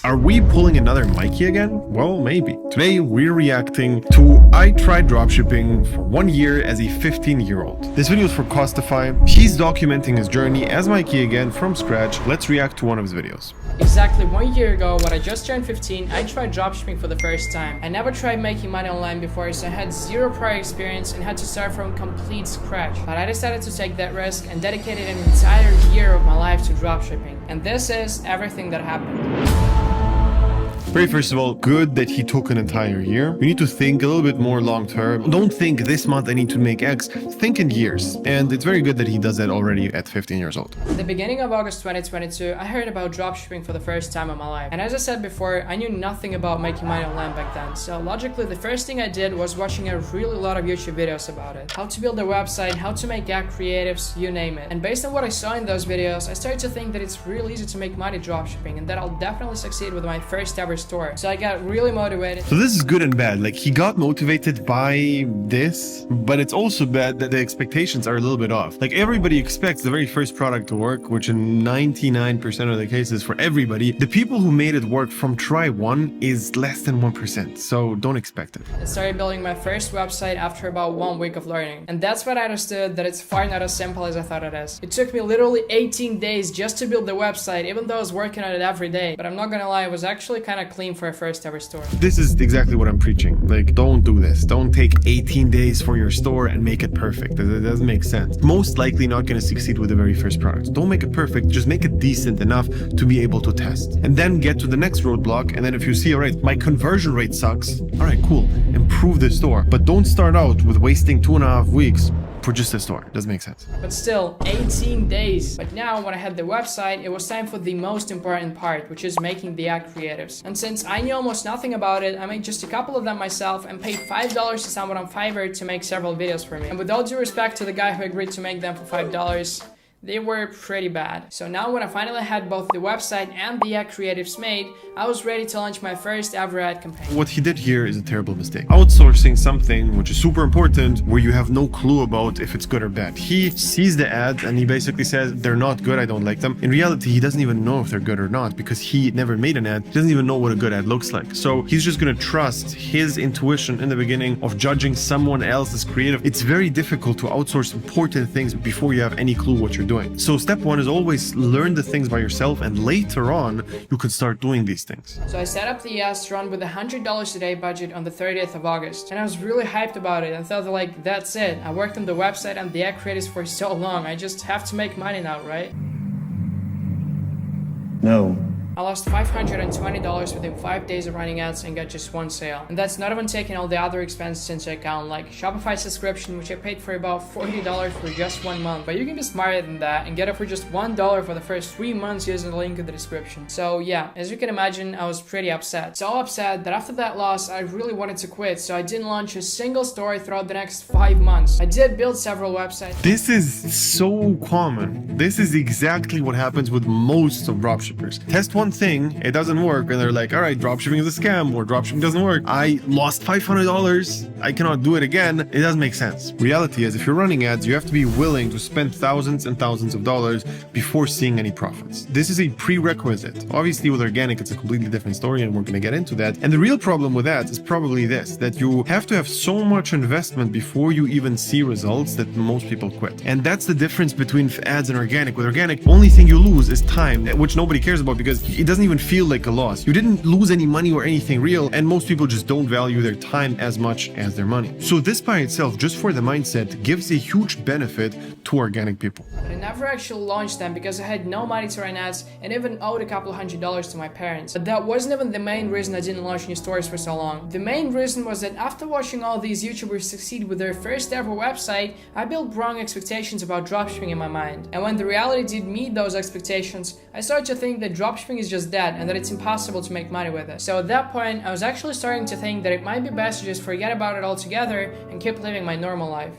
Are we pulling another Mikey again? Well, maybe. Today, we're reacting to I tried dropshipping for 1 year as a 15-year-old. This video is for Kostify. He's documenting his journey as Mikey again from scratch. Let's react to one of his videos. Exactly 1 year ago, when I just turned 15, I tried dropshipping for the first time. I never tried making money online before, so I had zero prior experience and had to start from complete scratch. But I decided to take that risk and dedicated an entire year of my life to dropshipping. And this is everything that happened. Very first of all, good that he took an entire year. You need to think a little bit more long term. Don't think this month I need to make X. Think in years. And it's very good that he does that already at 15 years old. At the beginning of August 2022, I heard about dropshipping for the first time in my life. And as I said before, I knew nothing about making money online back then. So logically, the first thing I did was watching a really lot of YouTube videos about it. How to build a website, how to make ad creatives, you name it. And based on what I saw in those videos, I started to think that it's real easy to make money dropshipping and that I'll definitely succeed with my first ever store. So I got really motivated. So this is good and bad. Like, he got motivated by this, but it's also bad that the expectations are a little bit off. Like, everybody expects the very first product to work, which in 99% of the cases for everybody, the people who made it work from try one is less than 1%. So don't expect it. I started building my first website after about 1 week of learning. And that's when I understood that it's far not as simple as I thought it is. It took me literally 18 days just to build the website, even though I was working on it every day. But I'm not gonna lie, it was actually kind of clean for a first ever store. This is exactly what I'm preaching. Like, don't do this. Don't take 18 days for your store and make it perfect. It doesn't make sense. Most likely not going to succeed with the very first product. Don't make it perfect. Just make it decent enough to be able to test. And then get to the next roadblock. And then if you see, all right, my conversion rate sucks. All right, cool. Improve the store. But don't start out with wasting 2.5 weeks for just a store. Doesn't make sense. But still, 18 days. But now when I had the website, it was time for the most important part, which is making the ad creatives. And since I knew almost nothing about it, I made just a couple of them myself and paid $5 to someone on Fiverr to make several videos for me. And with all due respect to the guy who agreed to make them for $5, they were pretty bad. So now when I finally had both the website and the ad creatives made, I was ready to launch my first ever ad campaign. What he did here is a terrible mistake. Outsourcing something which is super important where you have no clue about if it's good or bad. He sees the ad and he basically says, they're not good, I don't like them. In reality, he doesn't even know if they're good or not because he never made an ad. He doesn't even know what a good ad looks like. So he's just gonna trust his intuition in the beginning of judging someone else's creative. It's very difficult to outsource important things before you have any clue what you're doing. So step one is always learn the things by yourself, and later on you could start doing these things. So I set up the ads run with a $100 a day budget on the 30th of August, and I was really hyped about it and thought like, that's it. I worked on the website and the ad creatives for so long, I just have to make money now, right? No. I lost $520 within 5 days of running ads and got just one sale. And that's not even taking all the other expenses into account, like Shopify subscription, which I paid for about $40 for just 1 month. But you can be smarter than that and get it for just $1 for the first 3 months using the link in the description. So yeah, as you can imagine, I was pretty upset. So upset that after that loss, I really wanted to quit, so I didn't launch a single store throughout the next 5 months. I did build several websites. This is so common. This is exactly what happens with most of dropshippers. Test one thing, it doesn't work, and they're like, all right, dropshipping is a scam, or dropshipping doesn't work. I lost $500, I cannot do it again. It doesn't make sense. Reality is, if you're running ads, you have to be willing to spend thousands and thousands of dollars before seeing any profits. This is a prerequisite. Obviously with organic, it's a completely different story, and we're going to get into that. And the real problem with ads is probably this, that you have to have so much investment before you even see results that most people quit. And that's the difference between ads and organic. With organic, only thing you lose is time, which nobody cares about because it doesn't even feel like a loss. You didn't lose any money or anything real, and most people just don't value their time as much as their money. So this by itself, just for the mindset, gives a huge benefit to organic people. But I never actually launched them because I had no money to run ads and even owed a couple $100s to my parents. But that wasn't even the main reason I didn't launch new stores for so long. The main reason was that after watching all these YouTubers succeed with their first ever website, I built wrong expectations about dropshipping in my mind. And when the reality did meet those expectations, I started to think that dropshipping is just dead and that it's impossible to make money with it. So at that point, I was actually starting to think that it might be best to just forget about it altogether and keep living my normal life.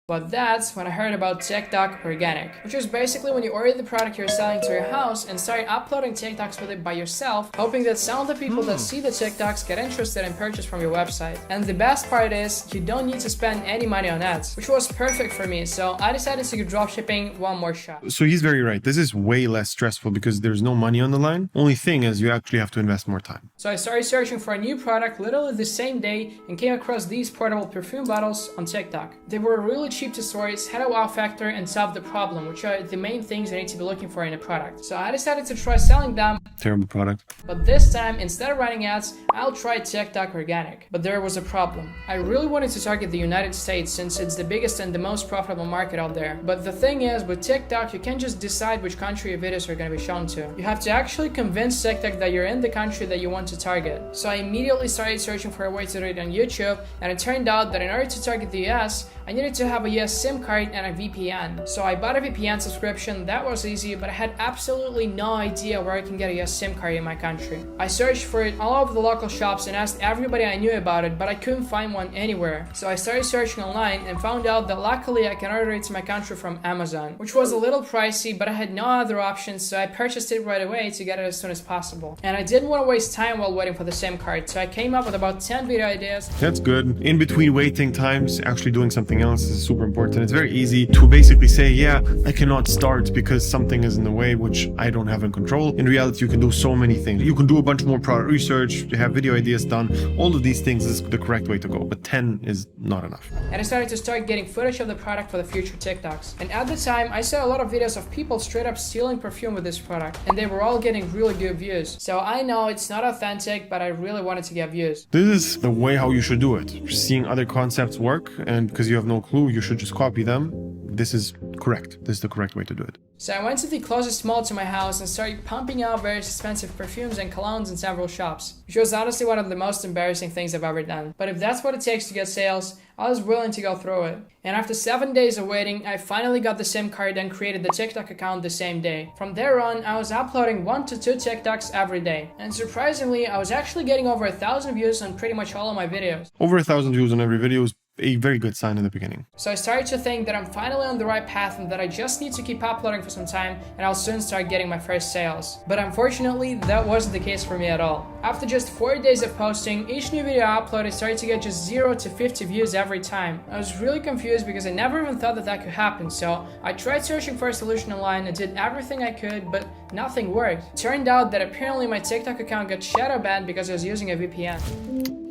But that's when I heard about TikTok Organic, which is basically when you order the product you're selling to your house and start uploading TikToks with it by yourself, hoping that some of the people that see the TikToks get interested and purchase from your website. And the best part is, you don't need to spend any money on ads, which was perfect for me, so I decided to give dropshipping one more shot. So he's very right. This is way less stressful because there's no money on the line. Only thing is you actually have to invest more time. So I started searching for a new product literally the same day and came across these portable perfume bottles on TikTok. They were really cheap to source, had a wow factor, and solved the problem, which are the main things I need to be looking for in a product. So I decided to try selling them. Terrible product. But this time, instead of running ads, I'll try TikTok Organic. But there was a problem. I really wanted to target the United States since it's the biggest and the most profitable market out there. But the thing is, with TikTok, you can't just decide which country your videos are going to be shown to. You have to actually convince TikTok that you're in the country that you want to target. So I immediately started searching for a way to do it on YouTube, and it turned out that in order to target the US, I needed to have a US SIM card and a VPN. So I bought a VPN subscription. That was easy, but I had absolutely no idea where I can get a US SIM card in my country. I searched for it all over the local shops and asked everybody I knew about it, but I couldn't find one anywhere. So I started searching online and found out that luckily I can order it to my country from Amazon, which was a little pricey, but I had no other options, so I purchased it right away to get it as soon as possible. And I didn't want to waste time while waiting for the SIM card, so I came up with about 10 video ideas. That's good. In between waiting times, actually doing something else is super important. It's very easy to basically say, yeah, I cannot start because something is in the way, which I don't have in control. In reality, you can do so many things. You can do a bunch more product research, have video ideas done. All of these things is the correct way to go, but 10 is not enough. And I started to start getting footage of the product for the future TikToks. And at the time, I saw a lot of videos of people straight up stealing perfume with this product, and they were all getting really good views. So I know it's not authentic, but I really wanted to get views. This is the way how you should do it. Seeing other concepts work, and because you have no clue, you should just copy them. This is correct. This is the correct way to do it. So I went to the closest mall to my house and started pumping out various expensive perfumes and colognes in several shops, which was honestly one of the most embarrassing things I've ever done. But if that's what it takes to get sales, I was willing to go through it. And after 7 days of waiting, I finally got the SIM card and created the TikTok account the same day. From there on, I was uploading 1 to 2 TikToks every day. And surprisingly, I was actually getting over 1,000 views on pretty much all of my videos. Over 1,000 views on every video is a very good sign in the beginning. So I started to think that I'm finally on the right path and that I just need to keep uploading for some time and I'll soon start getting my first sales. But unfortunately, that wasn't the case for me at all. After just 4 days of posting, each new video I uploaded started to get just 0 to 50 views every time. I was really confused because I never even thought that could happen, so I tried searching for a solution online and did everything I could, but nothing worked. It turned out that apparently my TikTok account got shadow banned because I was using a VPN.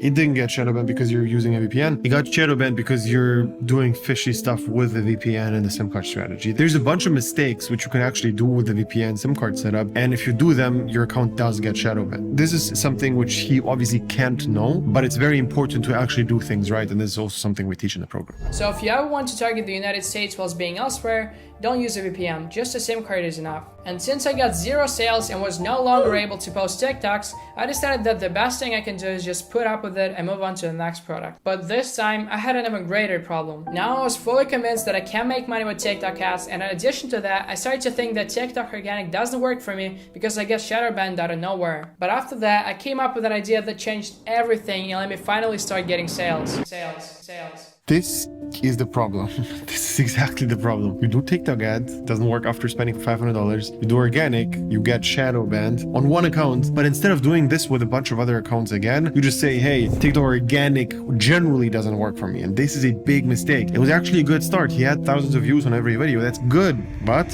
It didn't get shadow banned because you're using a VPN. It got shadow banned because you're doing fishy stuff with the VPN and the SIM card strategy. There's a bunch of mistakes which you can actually do with the VPN SIM card setup, and if you do them, your account does get shadow banned. This is something which he obviously can't know, but it's very important to actually do things right, and this is also something we teach in the program. So if you ever want to target the United States whilst being elsewhere, don't use a VPN, just a SIM card is enough. And since I got 0 sales and was no longer able to post TikToks, I decided that the best thing I can do is just put up with it and move on to the next product. But this time, I had an even greater problem. Now I was fully convinced that I can make money with TikTok ads, and in addition to that, I started to think that TikTok Organic doesn't work for me because I get shadow banned out of nowhere. But after that, I came up with an idea that changed everything and let me finally start getting sales. This is the problem. This is exactly the problem. You do TikTok ads, doesn't work after spending $500. You do organic, you get shadow banned on one account, but instead of doing this with a bunch of other accounts again, you just say, hey, TikTok Organic generally doesn't work for me. And this is a big mistake. It was actually a good start. He had thousands of views on every video. That's good, but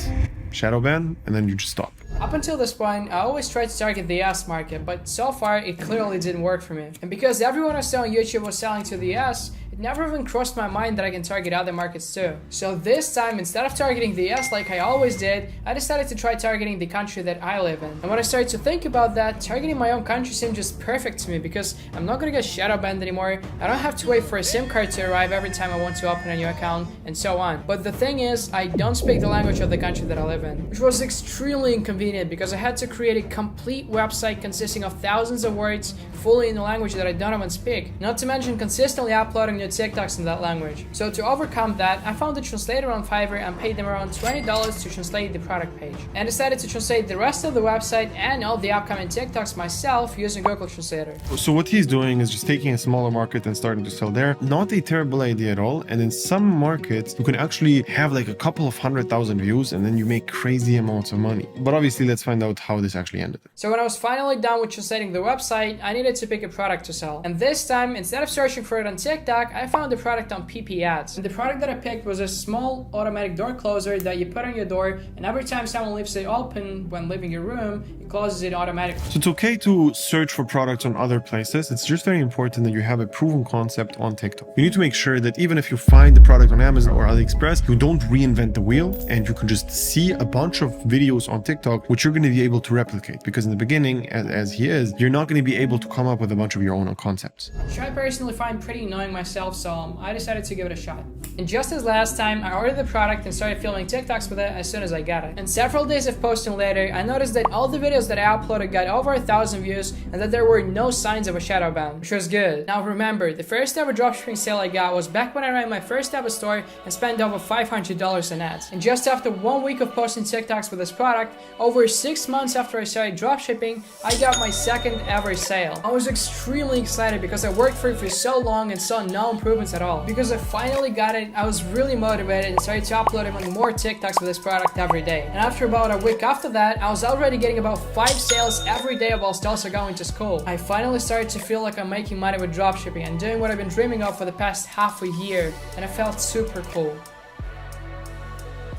shadow ban, and then you just stop. Up until this point, I always tried to target the US market, but so far it clearly didn't work for me. And because everyone I saw on YouTube was selling to the US, it never even crossed my mind that I can target other markets too. So this time, instead of targeting the US like I always did, I decided to try targeting the country that I live in. And when I started to think about that, targeting my own country seemed just perfect to me because I'm not gonna get shadow banned anymore, I don't have to wait for a SIM card to arrive every time I want to open a new account, and so on. But the thing is, I don't speak the language of the country that I live in, which was extremely inconvenient because I had to create a complete website consisting of thousands of words fully in a language that I don't even speak. Not to mention consistently uploading new TikToks in that language. So to overcome that, I found a translator on Fiverr and paid them around $20 to translate the product page. And decided to translate the rest of the website and all the upcoming TikToks myself using Google Translator. So what he's doing is just taking a smaller market and starting to sell there. Not a terrible idea at all. And in some markets, you can actually have like a couple of 100,000 views and then you make crazy amounts of money. But obviously, let's find out how this actually ended. So when I was finally done with translating the website, I needed to pick a product to sell. And this time, instead of searching for it on TikTok, I found the product on PP Ads. And the product that I picked was a small automatic door closer that you put on your door, and every time someone leaves it open when leaving your room, it closes it automatically. So it's okay to search for products on other places. It's just very important that you have a proven concept on TikTok. You need to make sure that even if you find the product on Amazon or AliExpress, you don't reinvent the wheel and you can just see a bunch of videos on TikTok which you're going to be able to replicate. Because in the beginning, as he is, you're not going to be able to come up with a bunch of your own concepts. Which I personally find pretty annoying myself, so I decided to give it a shot. And just as last time, I ordered the product and started filming TikToks with it as soon as I got it. And several days of posting later, I noticed that all the videos that I uploaded got over 1,000 views and that there were no signs of a shadow ban, which was good. Now remember, the first ever dropshipping sale I got was back when I ran my first ever store and spent over $500 in ads. And just after 1 week of posting TikToks with this product, over 6 months after I started dropshipping, I got my second ever sale. I was extremely excited because I worked for it for so long and saw no improvements at all. Because I finally got it, I was really motivated and started to upload even more TikToks with this product every day. And after about a week after that, I was already getting about 5 sales every day whilst also going to school. I finally started to feel like I'm making money with dropshipping and doing what I've been dreaming of for the past half a year, and it felt super cool.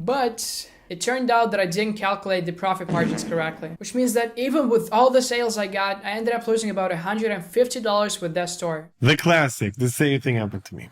But it turned out that I didn't calculate the profit margins correctly, which means that even with all the sales I got, I ended up losing about $150 with that store. The classic, the same thing happened to me.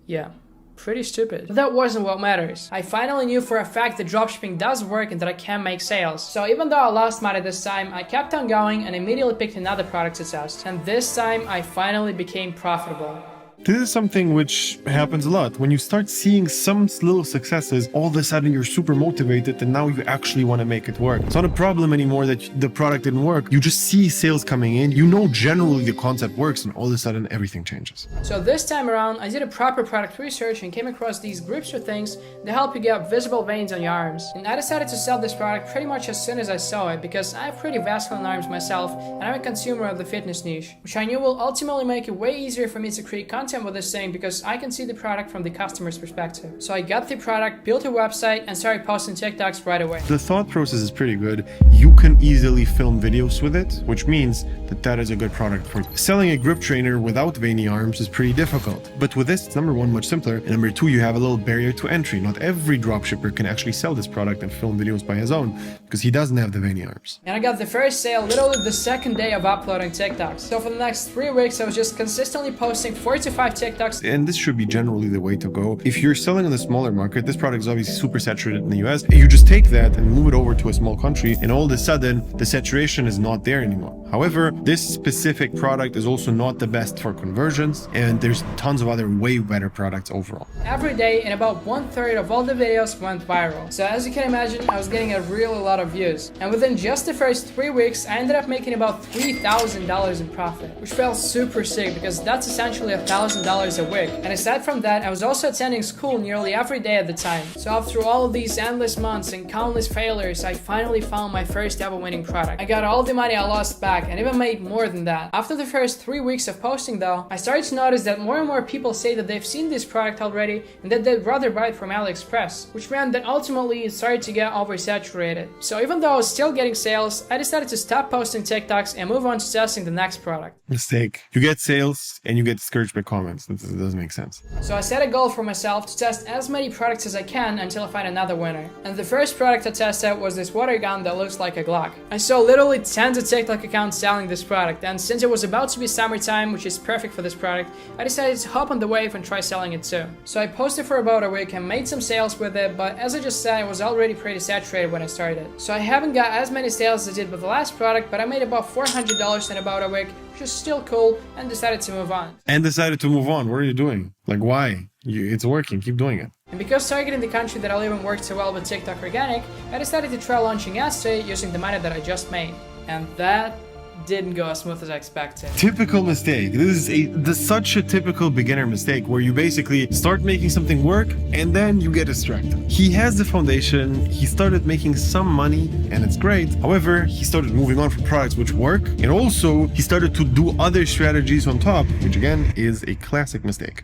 Yeah. Pretty stupid. But that wasn't what matters. I finally knew for a fact that dropshipping does work and that I can make sales. So even though I lost money this time, I kept on going and immediately picked another product to test. And this time, I finally became profitable. This is something which happens a lot. When you start seeing some little successes, all of a sudden you're super motivated and now you actually want to make it work. It's not a problem anymore that the product didn't work. You just see sales coming in. You know generally the concept works and all of a sudden everything changes. So this time around, I did a proper product research and came across these gripster things that help you get visible veins on your arms. And I decided to sell this product pretty much as soon as I saw it because I have pretty vascular arms myself and I'm a consumer of the fitness niche, which I knew will ultimately make it way easier for me to create content with this thing because I can see the product from the customer's perspective. So I got the product, built a website, and started posting TikToks right away. The thought process is pretty good. You can easily film videos with it, which means that that is a good product for you. Selling a grip trainer without veiny arms is pretty difficult. But with this, it's number one, much simpler. And number two, you have a little barrier to entry. Not every dropshipper can actually sell this product and film videos by his own because he doesn't have the veiny arms. And I got the first sale literally the second day of uploading TikToks. So for the next 3 weeks, I was just consistently posting 4 to 5 TikToks. And this should be generally the way to go. If you're selling in the smaller market, this product is obviously super saturated in the US. You just take that and move it over to a small country, and all of a sudden, the saturation is not there anymore. However, this specific product is also not the best for conversions, and there's tons of other way better products overall. Every day, and about 1/3 of all the videos went viral. So as you can imagine, I was getting a really lot of views. And within just the first 3 weeks, I ended up making about $3,000 in profit, which felt super sick because that's essentially $1,000 a week. And aside from that, I was also attending school nearly every day at the time. So after all of these endless months and countless failures, I finally found my first ever winning product. I got all the money I lost back and even made more than that. After the first 3 weeks of posting though, I started to notice that more and more people say that they've seen this product already and that they'd rather buy it from AliExpress, which meant that ultimately it started to get oversaturated. So even though I was still getting sales, I decided to stop posting TikToks and move on to testing the next product. Mistake. You get sales and you get discouraged by comments. It doesn't make sense. So I set a goal for myself to test as many products as I can until I find another winner. And the first product I tested was this water gun that looks like a Glock. I saw literally tons of TikTok accounts selling this product, and since it was about to be summertime, which is perfect for this product, I decided to hop on the wave and try selling it too. So I posted for about a week and made some sales with it, but as I just said, it was already pretty saturated when I started. So I haven't got as many sales as I did with the last product, but I made about $400 in about a week, which is still cool, and decided to move on. What are you doing? Like, why? It's working. Keep doing it. And because targeting the country that I live in worked so well with TikTok Organic, I decided to try launching ads to it using the money that I just made. And that didn't go as smooth as I expected. Typical mistake. This is such a typical beginner mistake where you basically start making something work and then you get distracted. He has the foundation, he started making some money and it's great. However, he started moving on from products which work, and also he started to do other strategies on top, which again is a classic mistake.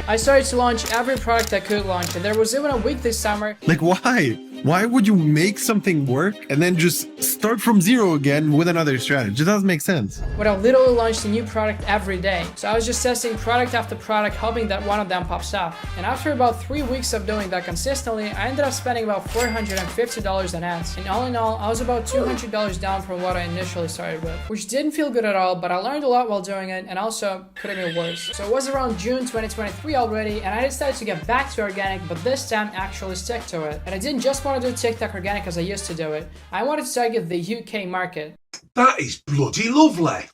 I started to launch every product I could launch, and there was even a week this summer. Like, why? Why would you make something work and then just start from zero again with another strategy? It doesn't make sense. But I literally launched a new product every day. So I was just testing product after product, hoping that one of them pops up. And after about 3 weeks of doing that consistently, I ended up spending about $450 on ads. And all in all, I was about $200 down from what I initially started with, which didn't feel good at all, but I learned a lot while doing it and also could have been worse. So it was around June 2023 already, and I decided to get back to organic, but this time actually stick to it. And I didn't just want to do TikTok organic as I used to do it. I wanted to target the UK market. That is bloody lovely.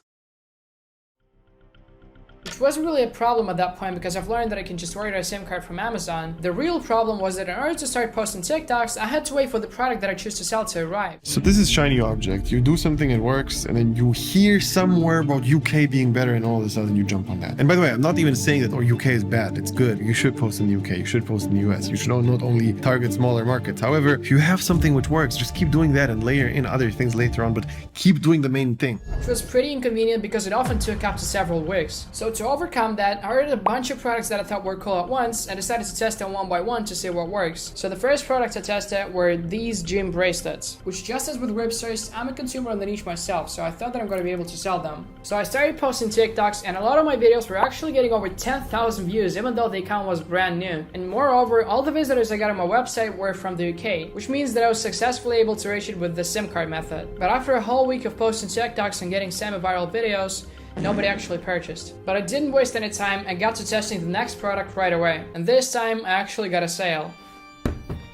Which wasn't really a problem at that point because I've learned that I can just order a SIM card from Amazon. The real problem was that in order to start posting TikToks, I had to wait for the product that I choose to sell to arrive. So this is shiny object. You do something, it works, and then you hear somewhere about UK being better, and all of a sudden you jump on that. And by the way, I'm not even saying that UK is bad. It's good. You should post in the UK. You should post in the US. You should not only target smaller markets. However, if you have something which works, just keep doing that and layer in other things later on, but keep doing the main thing. Which was pretty inconvenient because it often took up to several weeks. So to overcome that, I ordered a bunch of products that I thought were cool at once and decided to test them one by one to see what works. So the first products I tested were these gym bracelets, which just as with ripsters, I'm a consumer on the niche myself, so I thought that I'm going to be able to sell them. So I started posting TikToks, and a lot of my videos were actually getting over 10,000 views even though the account was brand new. And moreover, all the visitors I got on my website were from the UK, which means that I was successfully able to reach it with the SIM card method. But after a whole week of posting TikToks and getting semi-viral videos, nobody actually purchased. But I didn't waste any time and got to testing the next product right away. And this time I actually got a sale.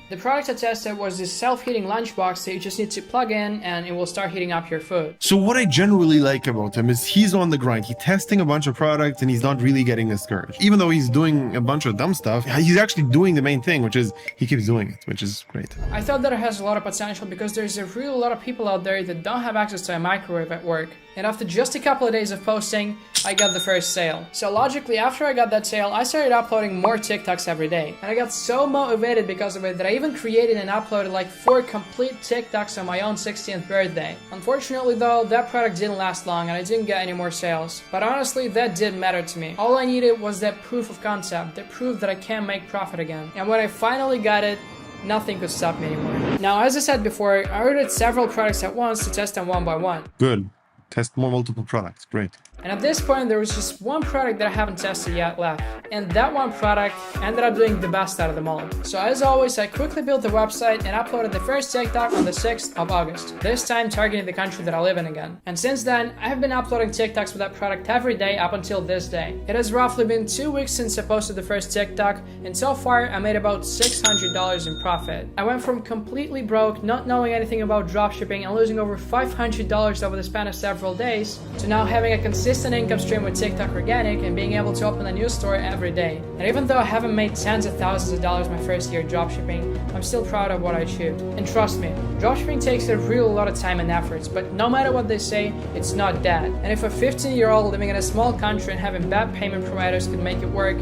The product I tested was this self-heating lunchbox that you just need to plug in and it will start heating up your food. So what I generally like about him is he's on the grind. He's testing a bunch of products and he's not really getting discouraged. Even though he's doing a bunch of dumb stuff, he's actually doing the main thing, which is he keeps doing it, which is great. I thought that it has a lot of potential because there's a real lot of people out there that don't have access to a microwave at work. And after just a couple of days of posting, I got the first sale. So logically, after I got that sale, I started uploading more TikToks every day. And I got so motivated because of it that I even created and uploaded like 4 complete TikToks on my own 16th birthday. Unfortunately though, that product didn't last long and I didn't get any more sales. But honestly, that didn't matter to me. All I needed was that proof of concept, that proof that I can make profit again. And when I finally got it, nothing could stop me anymore. Now, as I said before, I ordered several products at once to test them one by one. Good. Test more multiple products. Great. And at this point, there was just one product that I haven't tested yet left. And that one product ended up doing the best out of them all. So as always, I quickly built the website and uploaded the first TikTok on the 6th of August. This time targeting the country that I live in again. And since then, I have been uploading TikToks with that product every day up until this day. It has roughly been 2 weeks since I posted the first TikTok, and so far I made about $600 in profit. I went from completely broke, not knowing anything about dropshipping and losing over $500 over the span of several days, to now having a consistent income stream with TikTok Organic and being able to open a new store every day. And even though I haven't made tens of thousands of dollars my first year dropshipping, I'm still proud of what I achieved. And trust me, dropshipping takes a real lot of time and efforts, but no matter what they say, it's not dead. And if a 15-year-old living in a small country and having bad payment providers could make it work,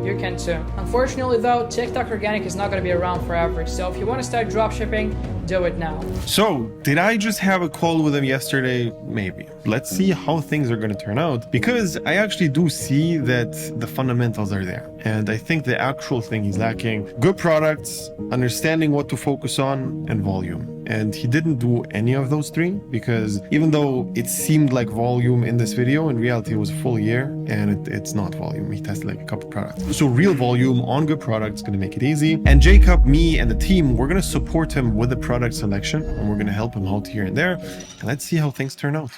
you can too. Unfortunately though, TikTok Organic is not going to be around forever, so if you want to start dropshipping, do it now. So, did I just have a call with him yesterday? Maybe. Let's see how things are going to turn out, because I actually do see that the fundamentals are there. And I think the actual thing he's lacking: good products, understanding what to focus on, and volume. And he didn't do any of those three, because even though it seemed like volume in this video, in reality it was a full year and it's not volume. He tested like a couple products. So real volume on good products is going to make it easy. And Jacob, me, and the team, we're going to support him with the product selection, and we're going to help him out here and there. And let's see how things turn out.